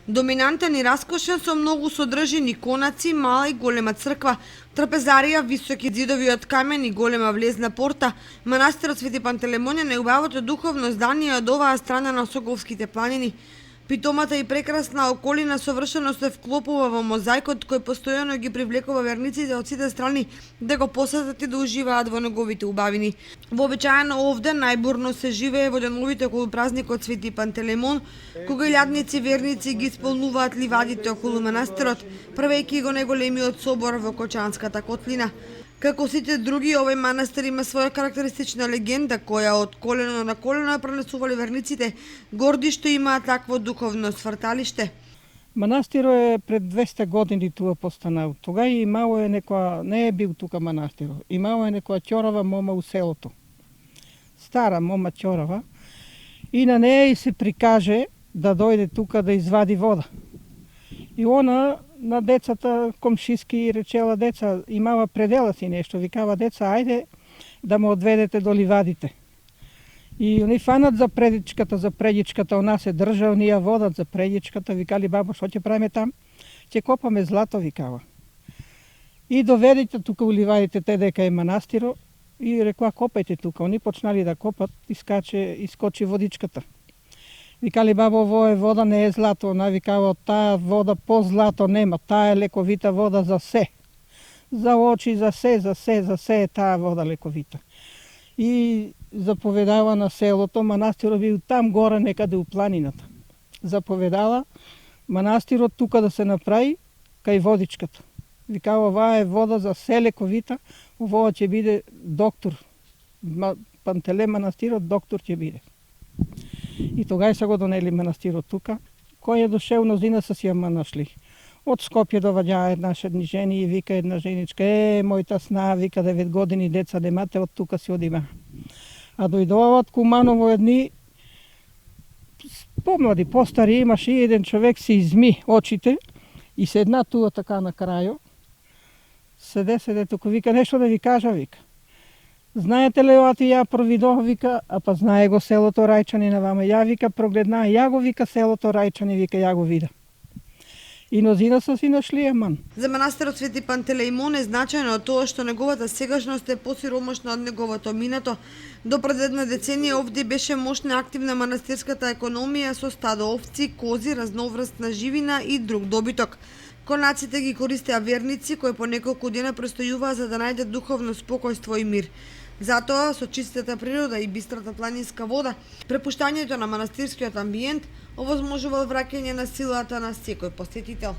Доминантен и раскошен со многу содржини конаци, мала и голема црква, трапезарија, високи ѕидови од камен и голема влезна порта, манастирот Свети Пантелеймон е најубавото духовно здание од оваа страна на Соковските планини. Питомата и прекрасна околина совршено се вклопува во мозаикот кој постојано ги привлекува верниците од сите страни да го посетат и да уживаат во неговите убавини. Вообичаено овде најбурно се живее во деновите околу празникот Свети Пантелеймон, кога илјадници верници ги исполнуваат ливадите околу манастирот, правејќи го најголемиот собор во Кочанската котлина. Како сите други, овој манастир има своја карактеристична легенда која од колено на колено пренесувале верниците, горди што имаат такво духовно сврталиште. Манастирот е пред 200 години туа постанал. Тога и имало е некоја, не е бил тука манастирот, имало е некоја ќорава мома у селото. Стара мома ќорава. И на неја и се прикаже да дојде тука да извади вода. И она на децата комшиски речела деца, имава предела си нешто, викава деца, ајде да ме одведете до ливадите. И они фанат за предичката, она се држа, онија водат за предичката, викали бабо, што ќе правиме там? Ќе копаме злато, викава. И доведите тука у ливадите те дека е манастиро и рекла копајте тука. Они почнали да копат, искочи водичката. Викали бабо, ово е вода, не е злато. Она викава, од таа вода по злато нема, таа е лековита вода за се. За очи, за се е таа вода лековита. И заповедала на селото, манастирот бил там горе некаде у планината. Заповедала манастирот тука да се направи кај водичката. Викава, оваа е вода за се лековита, овоа ќе биде доктор. Пантеле манастирот доктор ќе биде. И тогаш са го донели манастирот тука. Кој е дошел, мнозина са си ја нашли. Од Скопје доваѓаа една жени и вика една женичка, мојта сна, вика 9 години деца немате, од тука си одима. А дојдоа од Куманово едни помлади, постари, имаше и еден човек се изми очите и седна туа така на крајо. Седе тука, вика нешто да ви кажа, вика. Знаете ли оати ја провидох, вика, а па знае го селото Рајчани на вама. Ја вика прогледна, ја го вика селото Рајчани, вика ја го вида. И мнозина са си нашли еман. За манастирот Свети Пантелеймон е значајно тоа што неговата сегашност е посиромашна од неговото минато. До пред една деценија овде беше мощна активна манастирската економија со стадо овци, кози, разноврстна живина и друг добиток. Конаците ги користеа верници кои по неколку дена престојуваа за да најдат духовно спокојство и мир. Затоа, со чистата природа и бистрата планинска вода, препуштањето на манастирскиот амбиент овозможувал враќање на силата на секој посетител.